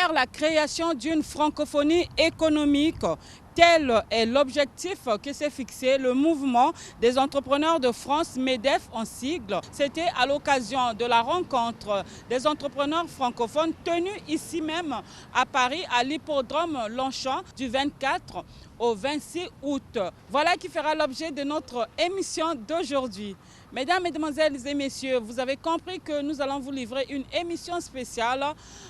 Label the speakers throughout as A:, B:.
A: vers la création d'une francophonie économique. Tel est l'objectif que s'est fixé le mouvement des entrepreneurs de France, MEDEF en sigle. C'était à l'occasion de la rencontre des entrepreneurs francophones tenue ici même à Paris, à l'hippodrome Longchamp du 24 au 26 août. Voilà qui fera l'objet de notre émission d'aujourd'hui. Mesdames, Mesdemoiselles et Messieurs, vous avez compris que nous allons vous livrer une émission spéciale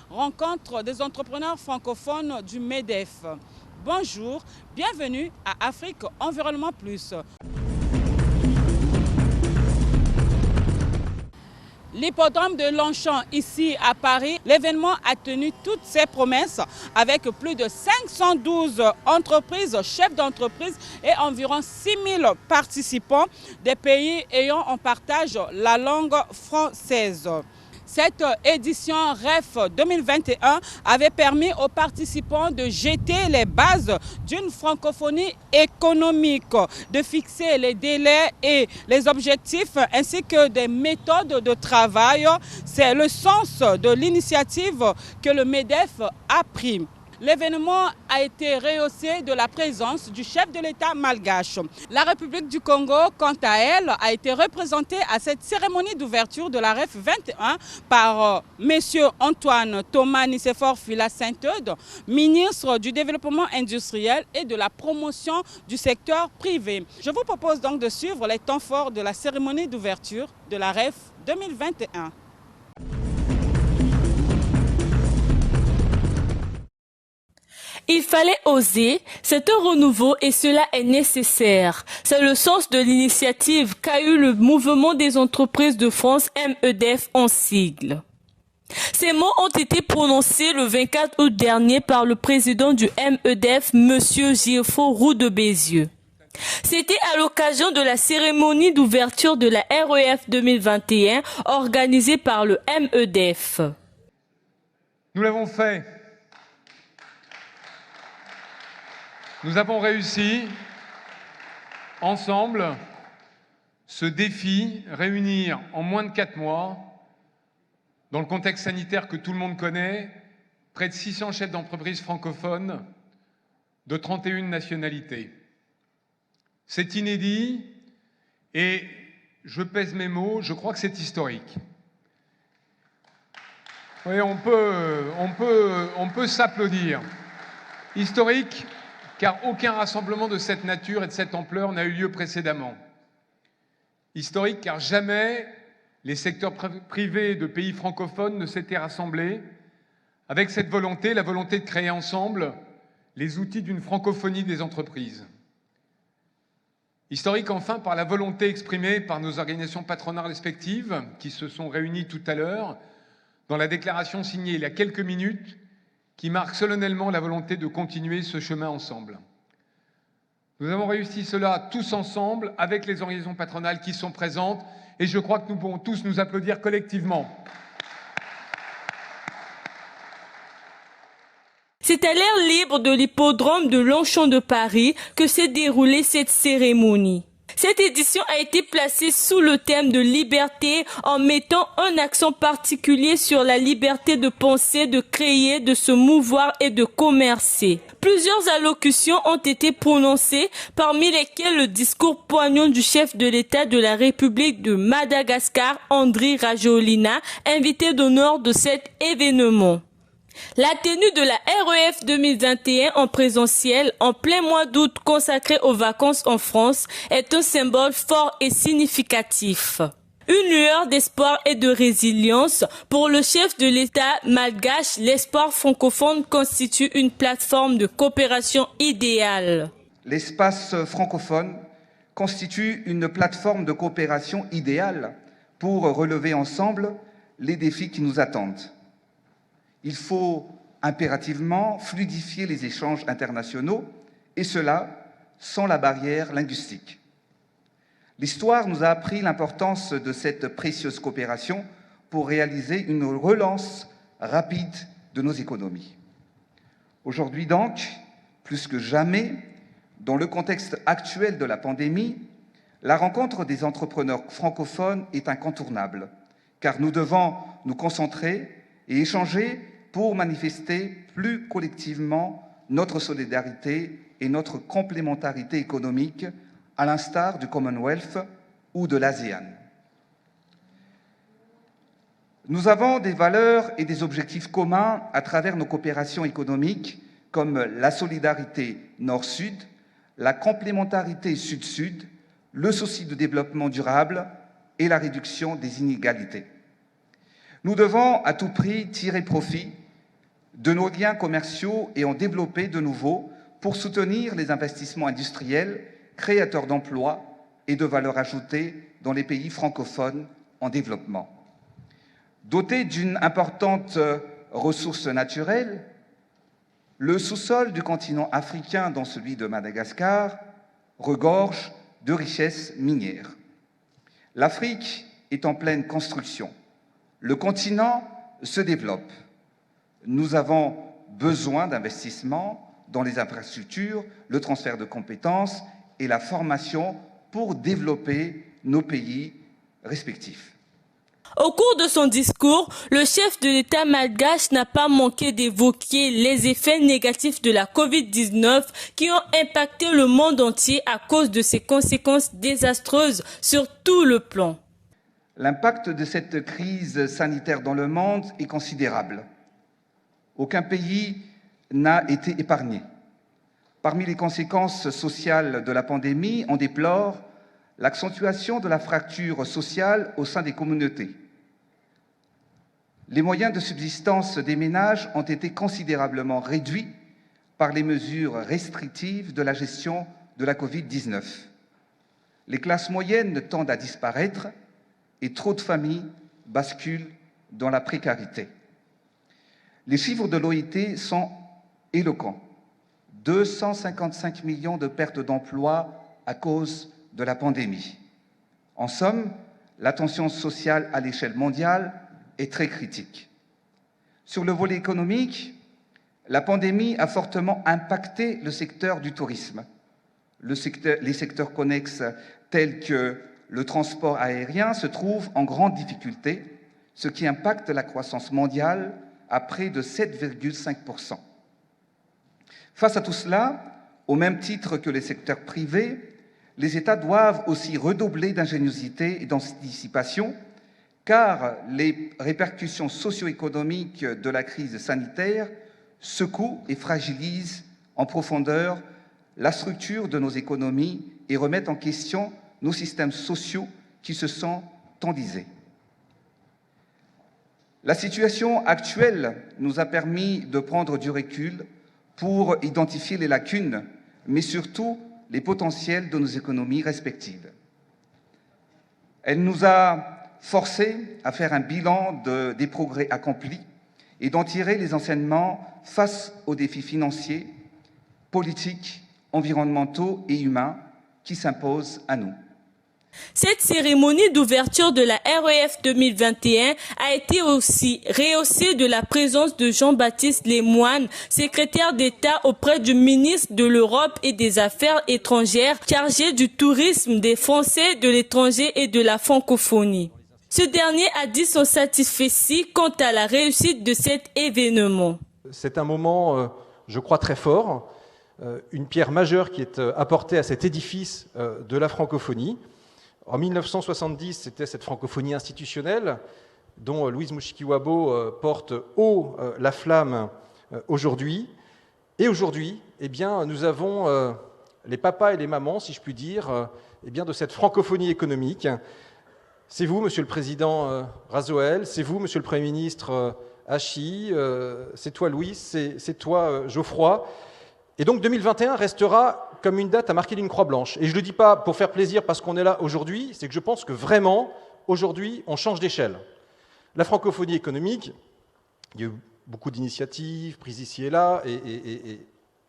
A: rencontre des entrepreneurs francophones du MEDEF. Bonjour, bienvenue à Afrique Environnement Plus. L'hippodrome de Longchamp, ici à Paris, l'événement a tenu toutes ses promesses avec plus de 512 entreprises, chefs d'entreprise et environ 6000 participants des pays ayant en partage la langue française. Cette édition REF 2021 avait permis aux participants de jeter les bases d'une francophonie économique, de fixer les délais et les objectifs ainsi que des méthodes de travail. C'est le sens de l'initiative que le MEDEF a pris. L'événement a été rehaussé de la présence du chef de l'État malgache. La République du Congo, quant à elle, a été représentée à cette cérémonie d'ouverture de la REF 21 par M. Antoine Thomas Nicéphore Fila Saint-Eudes, ministre du Développement industriel et de la promotion du secteur privé. Je vous propose donc de suivre les temps forts de la cérémonie d'ouverture de la REF 2021.
B: Il fallait oser, c'est un renouveau et cela est nécessaire. C'est le sens de l'initiative qu'a eu le mouvement des entreprises de France, MEDEF en sigle. Ces mots ont été prononcés le 24 août dernier par le président du MEDEF, M. Girfo Roux de Bézieux. C'était à l'occasion de la cérémonie d'ouverture de la REF 2021 organisée par le MEDEF.
C: Nous l'avons fait. Nous avons réussi, ensemble, ce défi, réunir en moins de 4 mois, dans le contexte sanitaire que tout le monde connaît, près de 600 chefs d'entreprise francophones de 31 nationalités. C'est inédit et, je pèse mes mots, je crois que c'est historique. Oui, on peut s'applaudir. Historique, car aucun rassemblement de cette nature et de cette ampleur n'a eu lieu précédemment. Historique, car jamais les secteurs privés de pays francophones ne s'étaient rassemblés avec cette volonté, la volonté de créer ensemble les outils d'une francophonie des entreprises. Historique, enfin, par la volonté exprimée par nos organisations patronales respectives qui se sont réunies tout à l'heure dans la déclaration signée il y a quelques minutes qui marque solennellement la volonté de continuer ce chemin ensemble. Nous avons réussi cela tous ensemble avec les organisations patronales qui sont présentes et je crois que nous pouvons tous nous applaudir collectivement.
B: C'est à l'air libre de l'hippodrome de Longchamp de Paris que s'est déroulée cette cérémonie. Cette édition a été placée sous le thème de liberté en mettant un accent particulier sur la liberté de penser, de créer, de se mouvoir et de commercer. Plusieurs allocutions ont été prononcées, parmi lesquelles le discours poignant du chef de l'État de la République de Madagascar, Andry Rajoelina, invité d'honneur de cet événement. La tenue de la REF 2021 en présentiel, en plein mois d'août consacré aux vacances en France, est un symbole fort et significatif. Une lueur d'espoir et de résilience. Pour le chef de l'État malgache, l'espoir francophone constitue une plateforme de coopération idéale.
D: L'espace francophone constitue une plateforme de coopération idéale pour relever ensemble les défis qui nous attendent. Il faut impérativement fluidifier les échanges internationaux, et cela sans la barrière linguistique. L'histoire nous a appris l'importance de cette précieuse coopération pour réaliser une relance rapide de nos économies. Aujourd'hui donc, plus que jamais, dans le contexte actuel de la pandémie, la rencontre des entrepreneurs francophones est incontournable, car nous devons nous concentrer et échanger pour manifester plus collectivement notre solidarité et notre complémentarité économique, à l'instar du Commonwealth ou de l'ASEAN. Nous avons des valeurs et des objectifs communs à travers nos coopérations économiques, comme la solidarité Nord-Sud, la complémentarité Sud-Sud, le souci de développement durable et la réduction des inégalités. Nous devons à tout prix tirer profit de nos liens commerciaux et en développer de nouveaux pour soutenir les investissements industriels, créateurs d'emplois et de valeur ajoutée dans les pays francophones en développement. Doté d'une importante ressource naturelle, le sous-sol du continent africain, dont celui de Madagascar, regorge de richesses minières. L'Afrique est en pleine construction. Le continent se développe. Nous avons besoin d'investissements dans les infrastructures, le transfert de compétences et la formation pour développer nos pays respectifs.
B: Au cours de son discours, le chef de l'État malgache n'a pas manqué d'évoquer les effets négatifs de la Covid-19 qui ont impacté le monde entier à cause de ses conséquences désastreuses sur tout le plan.
D: L'impact de cette crise sanitaire dans le monde est considérable. Aucun pays n'a été épargné. Parmi les conséquences sociales de la pandémie, on déplore l'accentuation de la fracture sociale au sein des communautés. Les moyens de subsistance des ménages ont été considérablement réduits par les mesures restrictives de la gestion de la Covid-19. Les classes moyennes tendent à disparaître et trop de familles basculent dans la précarité. Les chiffres de l'OIT sont éloquents. 255 millions de pertes d'emplois à cause de la pandémie. En somme, la tension sociale à l'échelle mondiale est très critique. Sur le volet économique, la pandémie a fortement impacté le secteur du tourisme. Les secteurs connexes tels que le transport aérien se trouvent en grande difficulté, ce qui impacte la croissance mondiale à près de 7,5%. Face à tout cela, au même titre que les secteurs privés, les États doivent aussi redoubler d'ingéniosité et d'anticipation, car les répercussions socio-économiques de la crise sanitaire secouent et fragilisent en profondeur la structure de nos économies et remettent en question nos systèmes sociaux qui se sont tendisés. La situation actuelle nous a permis de prendre du recul pour identifier les lacunes, mais surtout les potentiels de nos économies respectives. Elle nous a forcés à faire un bilan des progrès accomplis et d'en tirer les enseignements face aux défis financiers, politiques, environnementaux et humains qui s'imposent à nous.
B: Cette cérémonie d'ouverture de la REF 2021 a été aussi rehaussée de la présence de Jean-Baptiste Lemoyne, secrétaire d'État auprès du ministre de l'Europe et des Affaires étrangères, chargé du tourisme, des Français de l'étranger et de la francophonie. Ce dernier a dit son satisfecit quant à la réussite de cet événement.
E: C'est un moment, je crois, très fort, une pierre majeure qui est apportée à cet édifice de la francophonie. En 1970, c'était cette francophonie institutionnelle dont Louise Mushikiwabo porte haut la flamme aujourd'hui. Et aujourd'hui, eh bien, nous avons les papas et les mamans, si je puis dire, eh bien, de cette francophonie économique. C'est vous, Monsieur le Président Razoel, c'est vous, Monsieur le Premier ministre Hachi, c'est toi, Louis, c'est toi, Geoffroy. Et donc 2021 restera comme une date à marquer d'une croix blanche. Et je ne le dis pas pour faire plaisir parce qu'on est là aujourd'hui, c'est que je pense que vraiment, aujourd'hui, on change d'échelle. La francophonie économique, il y a eu beaucoup d'initiatives prises ici et là, et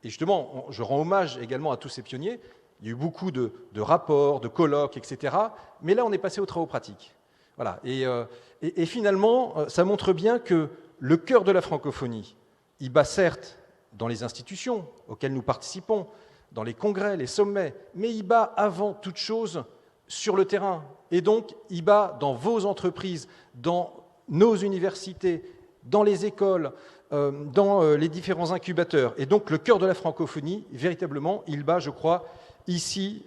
E: justement, je rends hommage également à tous ces pionniers. Il y a eu beaucoup de rapports, de colloques, etc. Mais là, on est passé aux travaux pratiques. Voilà. Et finalement, ça montre bien que le cœur de la francophonie, il bat certes dans les institutions auxquelles nous participons, dans les congrès, les sommets, mais il bat avant toute chose sur le terrain. Et donc, il bat dans vos entreprises, dans nos universités, dans les écoles, dans les différents incubateurs. Et donc le cœur de la francophonie, véritablement, il bat, je crois, ici,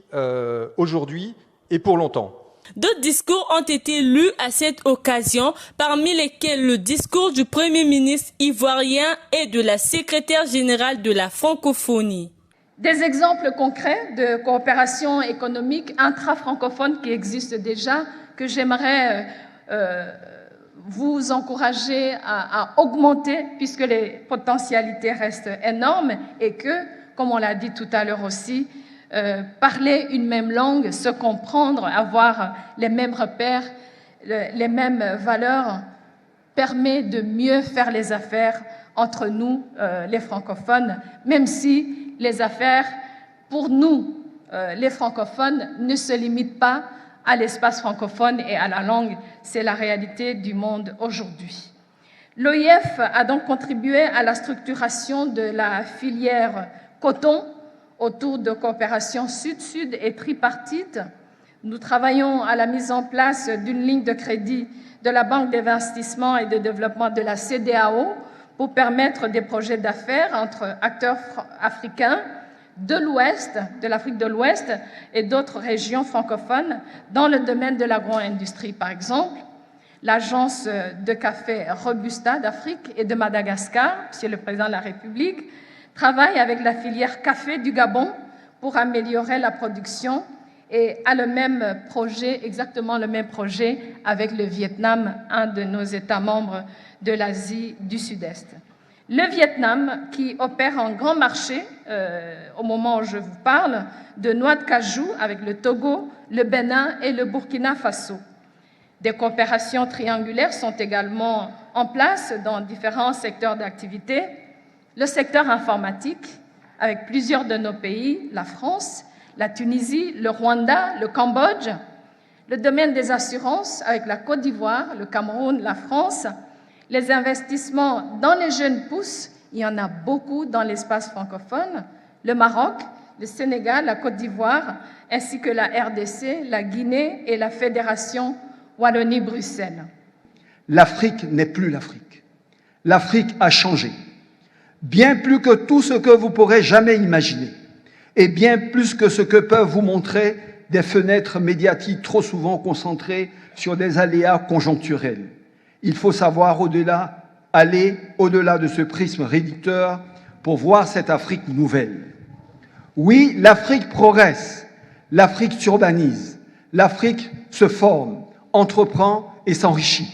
E: aujourd'hui et pour longtemps.
B: D'autres discours ont été lus à cette occasion, parmi lesquels le discours du Premier ministre ivoirien et de la secrétaire générale de la francophonie.
F: Des exemples concrets de coopération économique intra-francophone qui existent déjà, que j'aimerais vous encourager à augmenter, puisque les potentialités restent énormes et que, comme on l'a dit tout à l'heure aussi, parler une même langue, se comprendre, avoir les mêmes repères, les mêmes valeurs, permet de mieux faire les affaires entre nous, les francophones, même si les affaires, pour nous, les francophones, ne se limitent pas à l'espace francophone et à la langue. C'est la réalité du monde aujourd'hui. L'OIF a donc contribué à la structuration de la filière coton autour de coopération sud-sud et tripartite. Nous travaillons à la mise en place d'une ligne de crédit de la Banque d'investissement et de développement de la CEDEAO pour permettre des projets d'affaires entre acteurs africains de l'Ouest, de l'Afrique de l'Ouest et d'autres régions francophones dans le domaine de l'agro-industrie, par exemple. L'agence de café Robusta d'Afrique et de Madagascar, Monsieur le Président de la République, travaille avec la filière café du Gabon pour améliorer la production et a le même projet, exactement le même projet avec le Vietnam, un de nos États membres de l'Asie du Sud-Est. Le Vietnam, qui opère un grand marché, au moment où je vous parle, de noix de cajou avec le Togo, le Bénin et le Burkina Faso. Des coopérations triangulaires sont également en place dans différents secteurs d'activité. Le secteur informatique, avec plusieurs de nos pays, la France, la Tunisie, le Rwanda, le Cambodge. Le domaine des assurances, avec la Côte d'Ivoire, le Cameroun, la France. Les investissements dans les jeunes pousses, il y en a beaucoup dans l'espace francophone. Le Maroc, le Sénégal, la Côte d'Ivoire, ainsi que la RDC, la Guinée et la Fédération Wallonie-Bruxelles.
G: L'Afrique n'est plus l'Afrique. L'Afrique a changé. Bien plus que tout ce que vous pourrez jamais imaginer. Et bien plus que ce que peuvent vous montrer des fenêtres médiatiques trop souvent concentrées sur des aléas conjoncturels. Il faut savoir aller au-delà de ce prisme réducteur pour voir cette Afrique nouvelle. Oui, l'Afrique progresse, l'Afrique s'urbanise, l'Afrique se forme, entreprend et s'enrichit.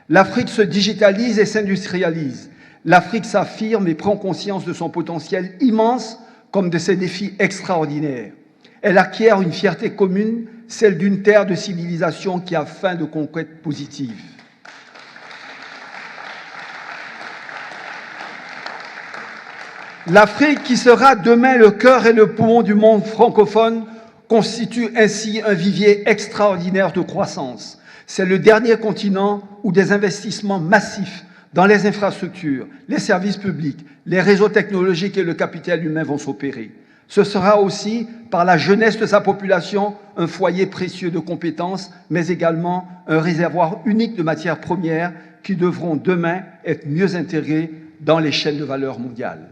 G: L'Afrique se digitalise et s'industrialise. L'Afrique s'affirme et prend conscience de son potentiel immense comme de ses défis extraordinaires. Elle acquiert une fierté commune, celle d'une terre de civilisation qui a faim de conquêtes positives. L'Afrique, qui sera demain le cœur et le poumon du monde francophone, constitue ainsi un vivier extraordinaire de croissance. C'est le dernier continent où des investissements massifs dans les infrastructures, les services publics, les réseaux technologiques et le capital humain vont s'opérer. Ce sera aussi, par la jeunesse de sa population, un foyer précieux de compétences, mais également un réservoir unique de matières premières qui devront demain être mieux intégrées dans les chaînes de valeur mondiales.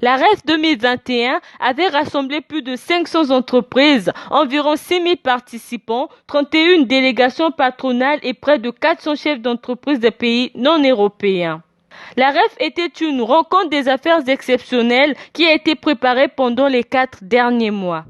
B: La REF 2021 avait rassemblé plus de 500 entreprises, environ 6 000 participants, 31 délégations patronales et près de 400 chefs d'entreprise des pays non européens. La REF était une rencontre des affaires exceptionnelle qui a été préparée pendant les 4 derniers mois.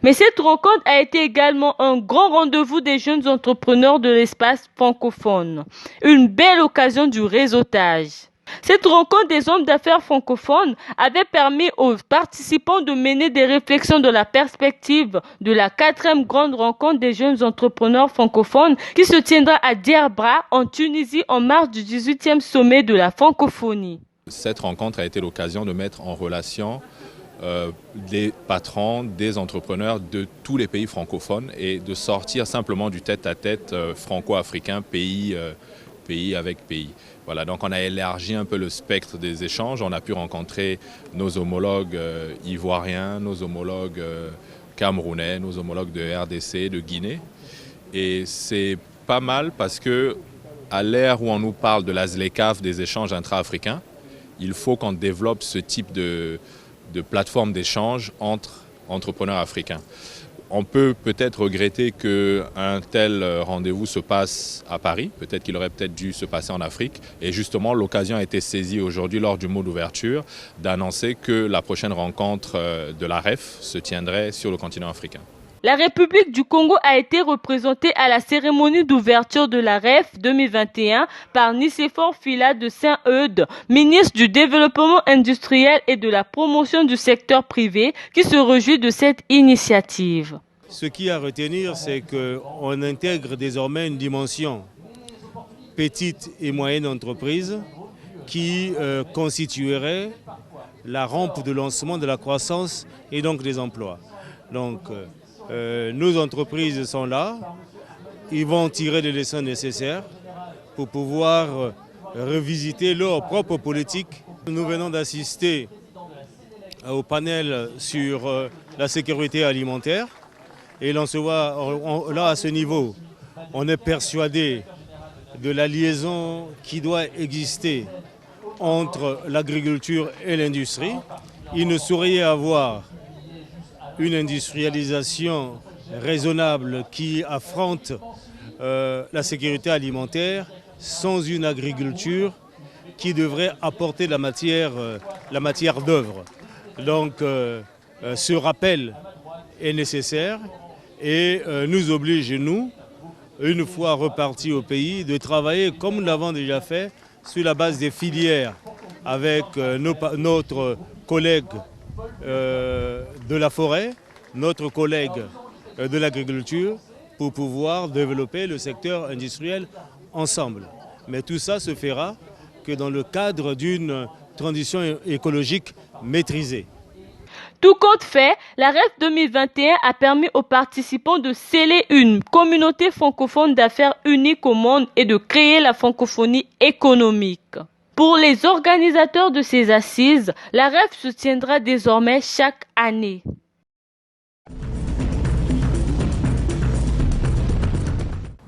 B: Mais cette rencontre a été également un grand rendez-vous des jeunes entrepreneurs de l'espace francophone, une belle occasion du réseautage. Cette rencontre des hommes d'affaires francophones avait permis aux participants de mener des réflexions de la perspective de la 4e grande rencontre des jeunes entrepreneurs francophones qui se tiendra à Djerba, en Tunisie, en marge du 18e sommet de la francophonie.
H: Cette rencontre a été l'occasion de mettre en relation des patrons, des entrepreneurs de tous les pays francophones et de sortir simplement du tête-à-tête franco-africain, pays avec pays. Voilà, donc on a élargi un peu le spectre des échanges. On a pu rencontrer nos homologues ivoiriens, nos homologues camerounais, nos homologues de RDC, de Guinée. Et c'est pas mal parce que à l'ère où on nous parle de la ZLECAf, des échanges intra-africains, il faut qu'on développe ce type de plateforme d'échange entre entrepreneurs africains. On peut peut-être regretter qu'un tel rendez-vous se passe à Paris. Peut-être qu'il aurait peut-être dû se passer en Afrique. Et justement, l'occasion a été saisie aujourd'hui lors du mot d'ouverture d'annoncer que la prochaine rencontre de la REF se tiendrait sur le continent africain.
B: La République du Congo a été représentée à la cérémonie d'ouverture de la REF 2021 par Nicéphore Fila de Saint-Eudes, ministre du Développement industriel et de la promotion du secteur privé, qui se réjouit de cette initiative.
I: Ce qui est à retenir, c'est qu'on intègre désormais une dimension petite et moyenne entreprise qui constituerait la rampe de lancement de la croissance et donc des emplois. Donc, nos entreprises sont là, ils vont tirer les leçons nécessaires pour pouvoir revisiter leur propre politique. Nous venons d'assister au panel sur la sécurité alimentaire et l'on se voit là à ce niveau, on est persuadé de la liaison qui doit exister entre l'agriculture et l'industrie. Il ne saurait y avoir une industrialisation raisonnable qui affronte la sécurité alimentaire sans une agriculture qui devrait apporter la matière d'œuvre. Donc ce rappel est nécessaire et nous oblige, nous, une fois repartis au pays, de travailler comme nous l'avons déjà fait sur la base des filières avec notre collègue de la forêt, notre collègue de l'agriculture, pour pouvoir développer le secteur industriel ensemble. Mais tout ça se fera que dans le cadre d'une transition écologique maîtrisée.
B: Tout compte fait, la REF 2021 a permis aux participants de sceller une communauté francophone d'affaires unique au monde et de créer la francophonie économique. Pour les organisateurs de ces assises, la REF se tiendra désormais chaque année.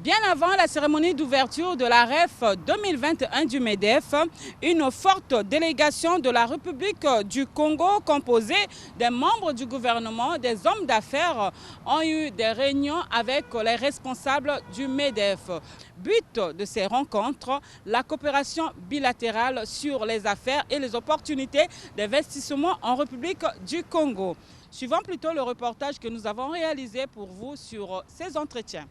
A: Bien avant la cérémonie d'ouverture de la REF 2021 du MEDEF, une forte délégation de la République du Congo composée des membres du gouvernement, des hommes d'affaires, ont eu des réunions avec les responsables du MEDEF. But de ces rencontres, la coopération bilatérale sur les affaires et les opportunités d'investissement en République du Congo. Suivons plutôt le reportage que nous avons réalisé pour vous sur ces entretiens.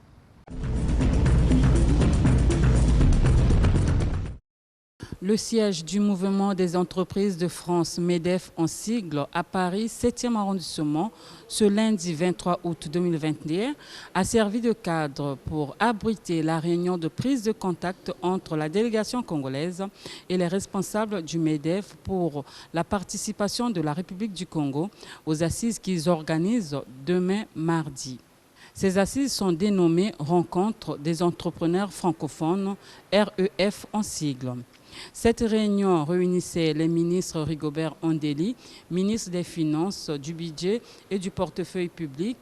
A: Le siège du mouvement des entreprises de France, MEDEF en sigle, à Paris, 7e arrondissement, ce lundi 23 août 2021, a servi de cadre pour abriter la réunion de prise de contact entre la délégation congolaise et les responsables du MEDEF pour la participation de la République du Congo aux assises qu'ils organisent demain mardi. Ces assises sont dénommées Rencontre des entrepreneurs francophones, REF en sigle. Cette réunion réunissait les ministres Rigobert Ondeli, ministre des Finances, du Budget et du Portefeuille public,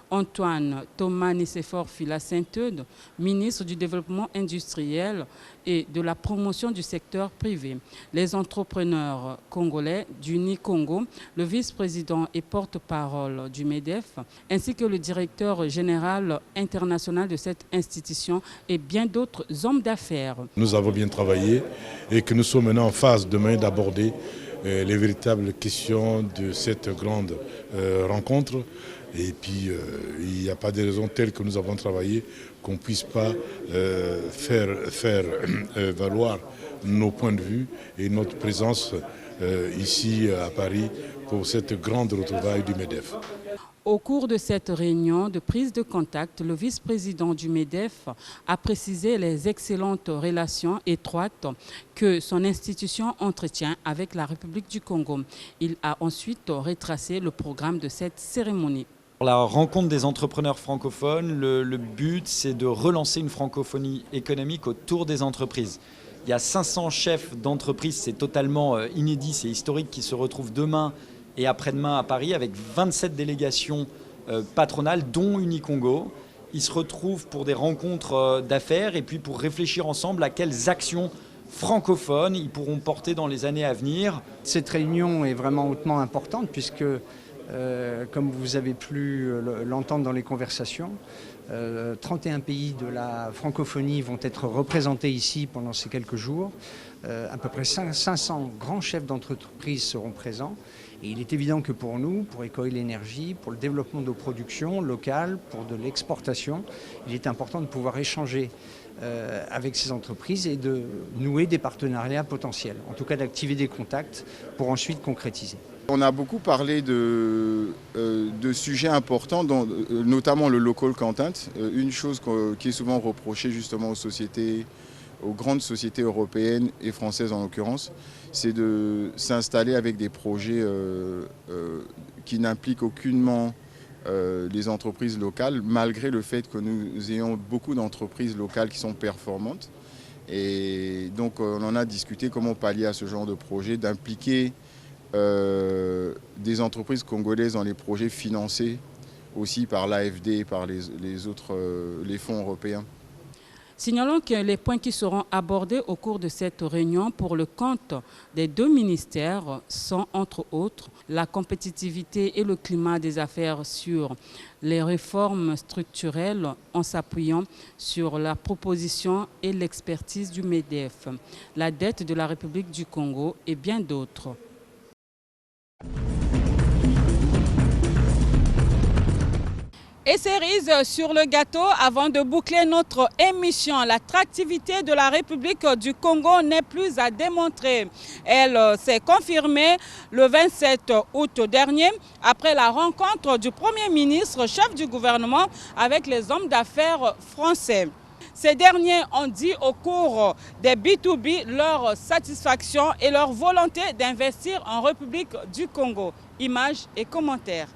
A: Antoine Thomas Nicéphore Fila Saint-Eudes, ministre du Développement industriel et de la promotion du secteur privé, les entrepreneurs congolais du Nicongo, le vice-président et porte-parole du MEDEF, ainsi que le directeur général international de cette institution et bien d'autres hommes d'affaires.
J: Nous avons bien travaillé et que nous sommes maintenant en phase demain d'aborder les véritables questions de cette grande rencontre. Et puis, il n'y a pas de raison telle que nous avons travaillé qu'on ne puisse pas faire valoir nos points de vue et notre présence ici à Paris pour cette grande retrouvaille du MEDEF.
A: Au cours de cette réunion de prise de contact, le vice-président du MEDEF a précisé les excellentes relations étroites que son institution entretient avec la République du Congo. Il a ensuite retracé le programme de cette cérémonie.
K: La rencontre des entrepreneurs francophones, le but, c'est de relancer une francophonie économique autour des entreprises. Il y a 500 chefs d'entreprise, c'est totalement inédit, c'est historique, qui se retrouvent demain et après-demain à Paris avec 27 délégations patronales, dont Unicongo. Ils se retrouvent pour des rencontres d'affaires et puis pour réfléchir ensemble à quelles actions francophones, ils pourront porter dans les années à venir.
G: Cette réunion est vraiment hautement importante puisque, comme vous avez pu l'entendre dans les conversations, 31 pays de la francophonie vont être représentés ici pendant ces quelques jours. À peu près 500 grands chefs d'entreprise seront présents. Et il est évident que pour nous, pour Ecoil Énergie, pour le développement de nos productions locales, pour de l'exportation, il est important de pouvoir échanger avec ces entreprises et de nouer des partenariats potentiels, en tout cas d'activer des contacts pour ensuite concrétiser.
L: On a beaucoup parlé de sujets importants, notamment le local content. Une chose qui est souvent reprochée justement aux grandes sociétés européennes et françaises en l'occurrence, c'est de s'installer avec des projets qui n'impliquent aucunement les entreprises locales, malgré le fait que nous ayons beaucoup d'entreprises locales qui sont performantes. Et donc on en a discuté comment pallier à ce genre de projet, d'impliquer des entreprises congolaises dans les projets financés aussi par l'AFD, par les fonds européens.
A: Signalons que les points qui seront abordés au cours de cette réunion pour le compte des deux ministères sont, entre autres, la compétitivité et le climat des affaires sur les réformes structurelles en s'appuyant sur la proposition et l'expertise du MEDEF, la dette de la République du Congo et bien d'autres. Et cerise sur le gâteau, avant de boucler notre émission, l'attractivité de la République du Congo n'est plus à démontrer. Elle s'est confirmée le 27 août dernier après la rencontre du Premier ministre, chef du gouvernement, avec les hommes d'affaires français. Ces derniers ont dit au cours des B2B leur satisfaction et leur volonté d'investir en République du Congo. Images et commentaires.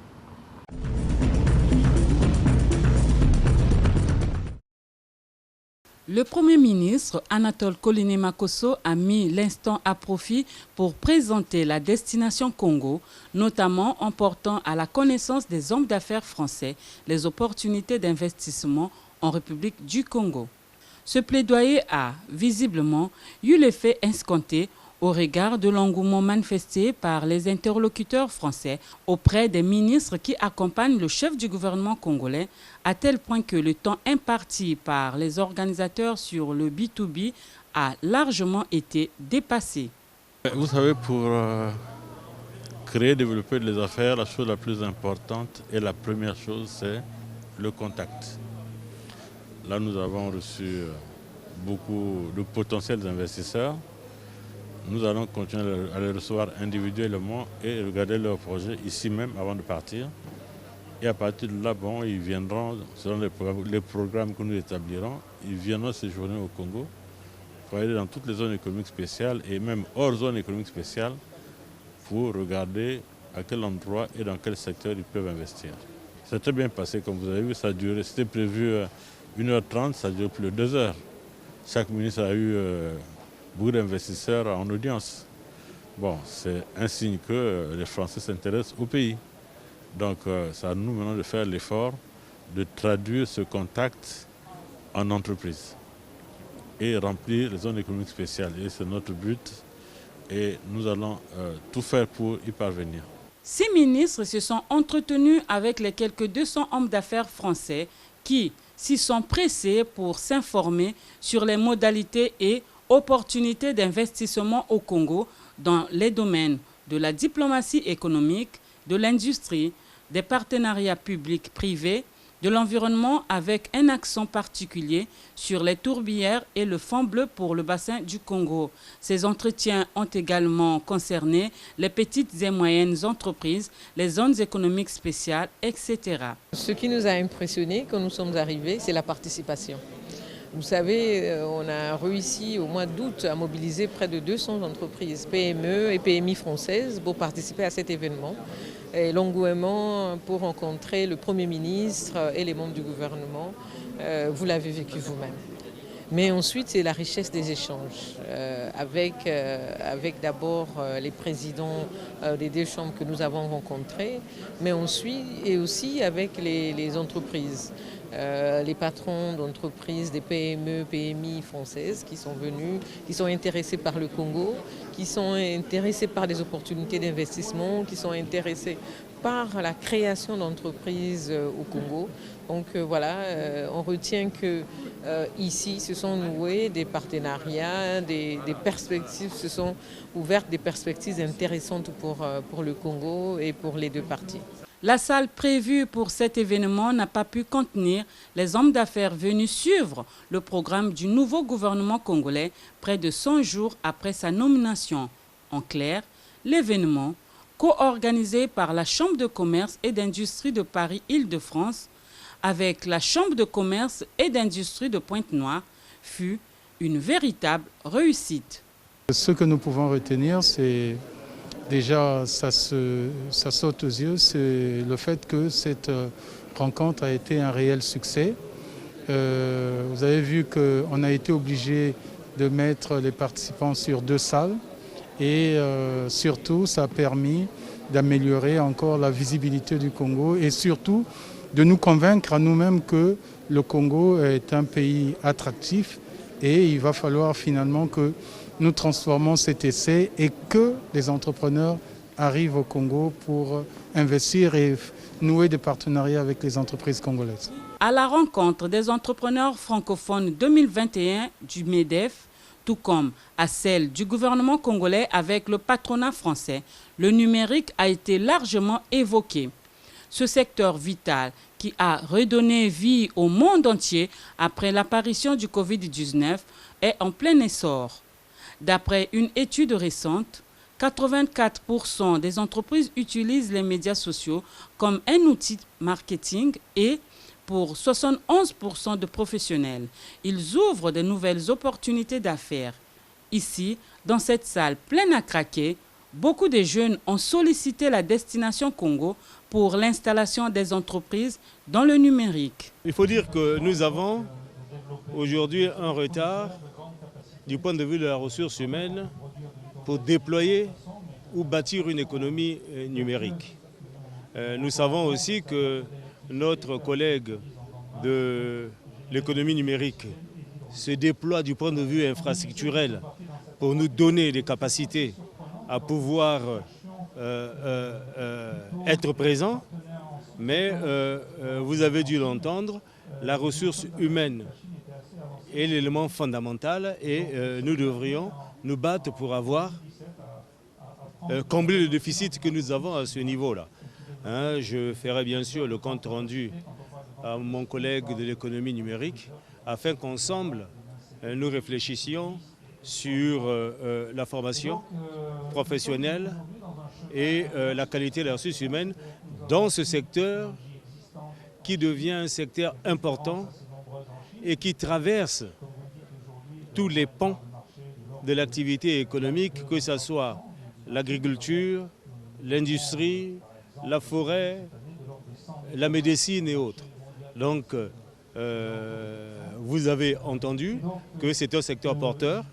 A: Le Premier ministre Anatole Koliné-Makosso a mis l'instant à profit pour présenter la destination Congo, notamment en portant à la connaissance des hommes d'affaires français les opportunités d'investissement en République du Congo. Ce plaidoyer a visiblement eu l'effet escompté au regard de l'engouement manifesté par les interlocuteurs français auprès des ministres qui accompagnent le chef du gouvernement congolais, à tel point que le temps imparti par les organisateurs sur le B2B a largement été dépassé.
M: Vous savez, pour créer et développer les affaires, la chose la plus importante et la première chose, c'est le contact. Là, nous avons reçu beaucoup de potentiels investisseurs. Nous allons continuer à les recevoir individuellement et regarder leurs projets ici même avant de partir. Et à partir de là, bon, ils viendront, selon les programmes que nous établirons, ils viendront séjourner au Congo pour aller dans toutes les zones économiques spéciales et même hors zone économique spéciale pour regarder à quel endroit et dans quel secteur ils peuvent investir. C'est très bien passé, comme vous avez vu, ça a duré, c'était prévu 1h30, ça a duré plus de 2 heures. Chaque ministre a eu beaucoup d'investisseurs en audience. Bon, c'est un signe que les Français s'intéressent au pays. Donc, c'est à nous maintenant de faire l'effort de traduire ce contact en entreprise et remplir les zones économiques spéciales. Et c'est notre but et nous allons tout faire pour y parvenir.
A: 6 ministres se sont entretenus avec les quelques 200 hommes d'affaires français qui s'y sont pressés pour s'informer sur les modalités et opportunités d'investissement au Congo dans les domaines de la diplomatie économique, de l'industrie, des partenariats publics-privés, de l'environnement avec un accent particulier sur les tourbières et le fond bleu pour le bassin du Congo. Ces entretiens ont également concerné les petites et moyennes entreprises, les zones économiques spéciales, etc.
N: Ce qui nous a impressionnés quand nous sommes arrivés, c'est la participation. Vous savez, on a réussi au mois d'août à mobiliser près de 200 entreprises PME et PMI françaises pour participer à cet événement. Et l'engouement pour rencontrer le Premier ministre et les membres du gouvernement, vous l'avez vécu vous-même. Mais ensuite, c'est la richesse des échanges avec d'abord les présidents des deux chambres que nous avons rencontrés, mais ensuite et aussi avec les entreprises. Les patrons d'entreprises, des PME, PMI françaises qui sont venus, qui sont intéressés par le Congo, qui sont intéressés par des opportunités d'investissement, qui sont intéressés par la création d'entreprises au Congo. Donc voilà, on retient que ici se sont noués des partenariats, des perspectives, se sont ouvertes des perspectives intéressantes pour le Congo et pour les deux parties.
A: La salle prévue pour cet événement n'a pas pu contenir les hommes d'affaires venus suivre le programme du nouveau gouvernement congolais près de 100 jours après sa nomination. En clair, l'événement, co-organisé par la Chambre de commerce et d'industrie de Paris-Île-de-France avec la Chambre de commerce et d'industrie de Pointe-Noire, fut une véritable réussite.
O: Ce que nous pouvons retenir, c'est déjà, ça saute aux yeux, c'est le fait que cette rencontre a été un réel succès. Vous avez vu qu'on a été obligé de mettre les participants sur 2 salles et surtout, ça a permis d'améliorer encore la visibilité du Congo et surtout de nous convaincre à nous-mêmes que le Congo est un pays attractif et il va falloir finalement que nous transformons cet essai et que les entrepreneurs arrivent au Congo pour investir et nouer des partenariats avec les entreprises congolaises.
A: À la rencontre des entrepreneurs francophones 2021 du MEDEF, tout comme à celle du gouvernement congolais avec le patronat français, le numérique a été largement évoqué. Ce secteur vital qui a redonné vie au monde entier après l'apparition du Covid-19 est en plein essor. D'après une étude récente, 84% des entreprises utilisent les médias sociaux comme un outil marketing et pour 71% de professionnels, ils ouvrent de nouvelles opportunités d'affaires. Ici, dans cette salle pleine à craquer, beaucoup de jeunes ont sollicité la destination Congo pour l'installation des entreprises dans le numérique.
I: Il faut dire que nous avons aujourd'hui un retard du point de vue de la ressource humaine pour déployer ou bâtir une économie numérique. Nous savons aussi que notre collègue de l'économie numérique se déploie du point de vue infrastructurel pour nous donner des capacités à pouvoir être présent, mais vous avez dû l'entendre, la ressource humaine est l'élément fondamental et nous devrions nous battre pour avoir comblé le déficit que nous avons à ce niveau-là. Je ferai bien sûr le compte rendu à mon collègue de l'économie numérique afin qu'ensemble nous réfléchissions sur la formation professionnelle et la qualité de la ressource humaine dans ce secteur qui devient un secteur important et qui traverse tous les pans de l'activité économique, que ce soit l'agriculture, l'industrie, la forêt, la médecine et autres. Donc, vous avez entendu que c'est un secteur porteur.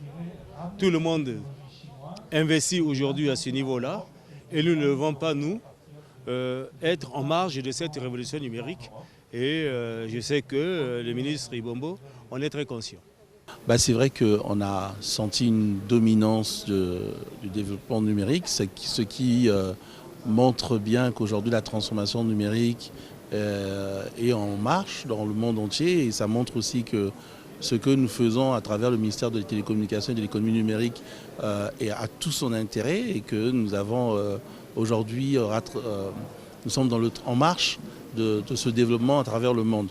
I: Tout le monde investit aujourd'hui à ce niveau-là et nous ne devons pas, nous, être en marge de cette révolution numérique. Et je sais que le ministre Ibombo en est très conscient.
P: C'est vrai qu'on a senti une dominance du développement numérique, ce qui montre bien qu'aujourd'hui la transformation numérique est en marche dans le monde entier. Et ça montre aussi que ce que nous faisons à travers le ministère de la Télécommunication et de l'économie numérique a tout son intérêt et que nous avons aujourd'hui, nous sommes en marche de ce développement à travers le monde.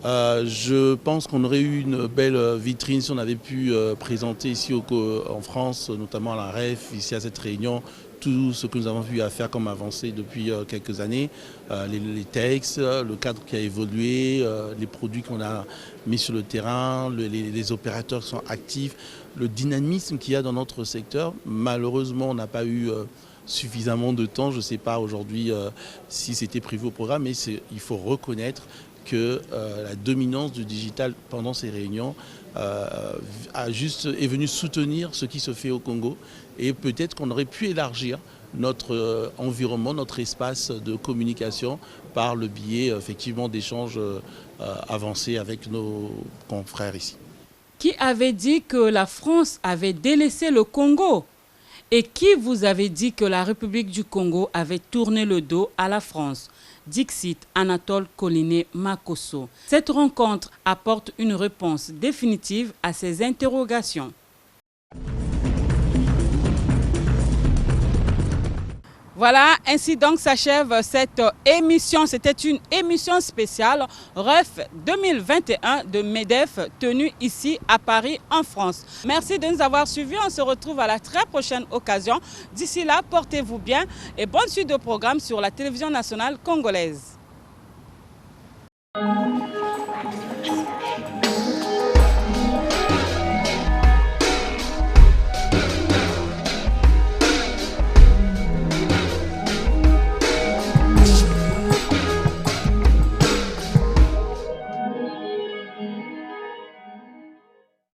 P: Je pense qu'on aurait eu une belle vitrine si on avait pu présenter ici en France, notamment à la REF, ici à cette réunion, tout ce que nous avons vu à faire comme avancée depuis quelques années, les textes, le cadre qui a évolué, les produits qu'on a mis sur le terrain, les opérateurs qui sont actifs, le dynamisme qu'il y a dans notre secteur. Malheureusement, on n'a pas eu suffisamment de temps, je ne sais pas aujourd'hui si c'était prévu au programme, mais il faut reconnaître que la dominance du digital pendant ces réunions est venu soutenir ce qui se fait au Congo. Et peut-être qu'on aurait pu élargir notre environnement, notre espace de communication par le biais effectivement d'échanges avancés avec nos confrères ici.
A: Qui avait dit que la France avait délaissé le Congo? Et qui vous avait dit que la République du Congo avait tourné le dos à la France? Dixit Anatole Collinet Makosso. Cette rencontre apporte une réponse définitive à ces interrogations. Voilà, ainsi donc s'achève cette émission. C'était une émission spéciale REF 2021 de MEDEF tenue ici à Paris en France. Merci de nous avoir suivis. On se retrouve à la très prochaine occasion. D'ici là, portez-vous bien et bonne suite de programmes sur la télévision nationale congolaise.